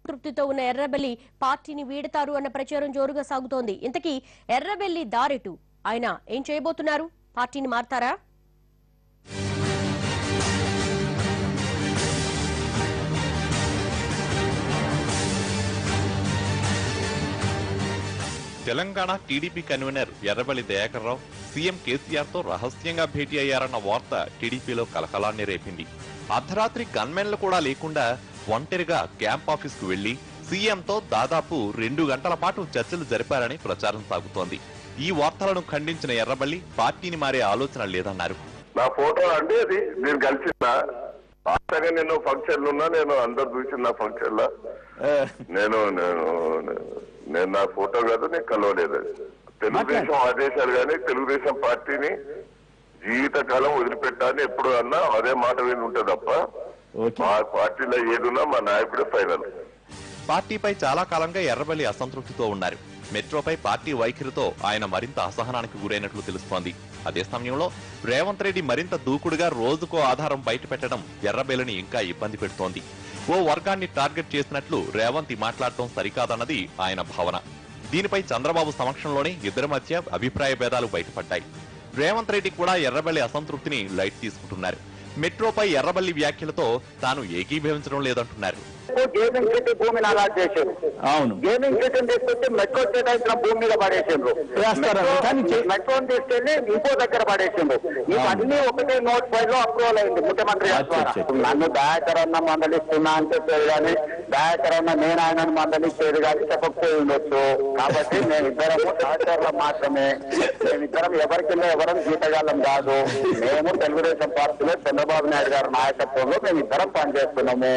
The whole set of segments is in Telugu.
తృప్తితో ఉన్న ఎర్రబెల్లి పార్టీని వీడతారు అన్న ప్రచారం జోరుగా సాగుతోంది. ఇంతకీ ఎర్రబెల్లి దారెటు? ఆయన ఏం చేయబోతున్నారు? పార్టీని మారతారా? Telangana TDP convener Errabelli Dayakar Rao CM KCR తో రహస్యంగా భేటీ అయ్యారన్న వార్త టీడీపీలో కలకలాన్ని రేపింది. అర్ధరాత్రి గన్మెన్లు కూడా లేకుండా ఒంటరిగా క్యాంప్ ఆఫీస్ కు వెళ్లి సీఎంతో దాదాపు 2 గంటల పాటు చర్చలు జరిపారని ప్రచారం సాగుతోంది. ఈ వార్తలను ఖండించిన ఎర్రబెల్లి పార్టీని మారే ఆలోచన లేదన్నారు. నా ఫోటో అంటే అది నేను కలిసిన నేను ఫంక్షన్ ఉన్నా, నేను అందరు చూసిన ఫంక్షన్ లో నేను నా ఫోటో కాదు, నేను కలవలేదు. తెలుగుదేశం ఆదేశాలు కానీ తెలుగుదేశం పార్టీని జీవితకాలం వదిలిపెట్టాలని ఎప్పుడు అన్నా అదే మాట విని ఉంటుంది తప్ప మా పార్టీలో ఏదున్నా మా నాయకుడే ఫైనల్. పార్టీపై చాలా కాలంగా ఎర్రబెల్లి అసంతృప్తితో ఉన్నారు. మెట్రోపై పార్టీ వైఖరితో ఆయన మరింత అసహనానికి గురైనట్లు తెలుస్తోంది. అదే సమయంలో రేవంత్ రెడ్డి మరింత దూకుడుగా రోజుకో ఆధారం బయటపెట్టడం ఎర్రబెల్లిని ఇంకా ఇబ్బంది పెడుతోంది. ఓ వర్గాన్ని టార్గెట్ చేసినట్లు రేవంత్ మాట్లాడటం సరికాదన్నది ఆయన భావన. దీనిపై చంద్రబాబు సమక్షంలోనే ఇద్దరి మధ్య అభిప్రాయ భేదాలు బయటపడ్డాయి. రేవంత్ రెడ్డి కూడా ఎర్రబెల్లి అసంతృప్తిని లైట్ తీసుకుంటున్నారు. మెట్రోపై ఎర్రబెల్లి వ్యాఖ్యలతో తాను ఏకీభవించడం లేదంటున్నారు. గేమింగ్ సిటీ భూమిని అలా చేశారు. అవును, గేమింగ్ సిటీని తీసుకొచ్చి మెట్రో కేటాయించిన భూమి మీద పడేసిండ్రు. మెట్రోని తీసుకెళ్లి ఇంకో దగ్గర పడేసిండ్రు. ఇవన్నీ ఒకటే నోట్ ఫైల్ లో అప్రూవల్ అయింది ముఖ్యమంత్రి గారి ద్వారా. నన్ను దయాకర్ అన్న మందలిస్తున్నా అని చెప్పేది కానీ దయాకర్ అన్న నేను ఆయనను మందలిచ్చేది కానీ చెప్పకపోయి ఉండొచ్చు. కాబట్టి మేమిద్దరము సహచరులు మాత్రమే. మేమిద్దరం ఎవరి కింద ఎవరం జీతగాళ్ళం కాదు. మేము తెలుగుదేశం పార్టీలో చంద్రబాబు నాయుడు గారి నాయకత్వంలో మేమిద్దరం పనిచేస్తున్నాము.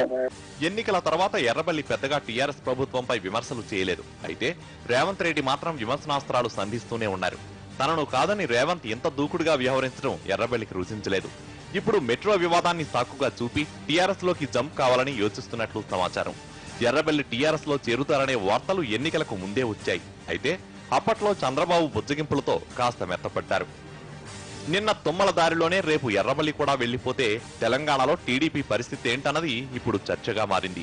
ఎన్నికల తర్వాత ఎర్రబెల్లి పెద్దగా టీఆర్ఎస్ ప్రభుత్వంపై విమర్శలు చేయలేదు. అయితే రేవంత్ రెడ్డి మాత్రం విమర్శనాస్త్రాలు సంధిస్తూనే ఉన్నారు. తనను కాదని రేవంత్ ఎంత దూకుడుగా వ్యవహరించడం ఎర్రబెల్లికి రుచించలేదు. ఇప్పుడు మెట్రో వివాదాన్ని సాకుగా చూపి టీఆర్ఎస్ లోకి జంప్ కావాలని యోచిస్తున్నట్లు సమాచారం. ఎర్రబెల్లి టీఆర్ఎస్ లో చేరుతారనే వార్తలు ఎన్నికలకు ముందే వచ్చాయి. అయితే అప్పట్లో చంద్రబాబు బుజ్జగింపులతో కాస్త మెత్తపడ్డారు. నిన్న తుమ్మల దారిలోనే రేపు ఎర్రబెల్లి కూడా వెళ్లిపోతే తెలంగాణలో టీడీపీ పరిస్థితి ఏంటన్నది ఇప్పుడు చర్చగా మారింది.